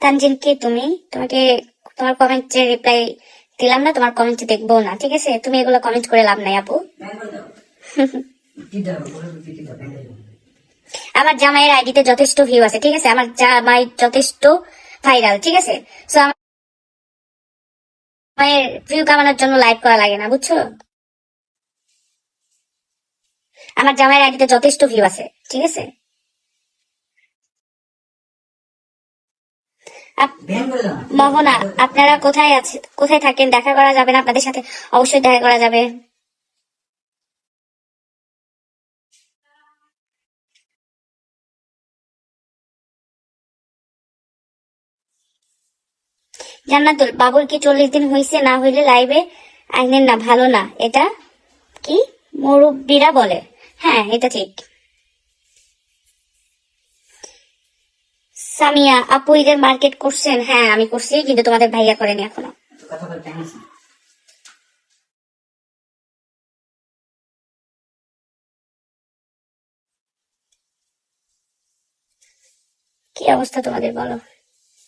তানজিন, কে তুমি? তোমাকে তোমার কমেন্টে রিপ্লাই দিলাম না, তোমার কমেন্ট দেখবো না, ঠিক আছে? তুমি এগুলো কমেন্ট করে লাভ নাই আপু। আমার জামাইয়ের আইডিতে যথেষ্ট ভিউ আছে, ঠিক আছে? আমার জামাই যথেষ্ট ভাইরাল, ঠিক আছে? সো আমার জামাইয়ের ভিউ কামানোর জন্য লাইভ করা লাগে না, বুঝছো? আমার জামাইয়ের আইডিতে যথেষ্ট ভিউ আছে, ঠিক আছে? মোহনা, আপনারা কোথায় আছে, কোথায় থাকেন? দেখা করা যাবে না আপনাদের সাথে? অবশ্যই দেখা করা যাবে। জান্নাতুল, বাবুর কি 40 দিন হয়েছে? না হইলে লাইভে আইনেন না, ভালো না এটা। কি মুরব্বীরা বলে? হ্যাঁ, এটা ঠিক। সামিয়া আপু, ঈদের মার্কেট করছেন? হ্যাঁ আমি করছি, কিন্তু তোমাদের ভাইয়া করেনি এখনো। কি অবস্থা তোমাদের বলো?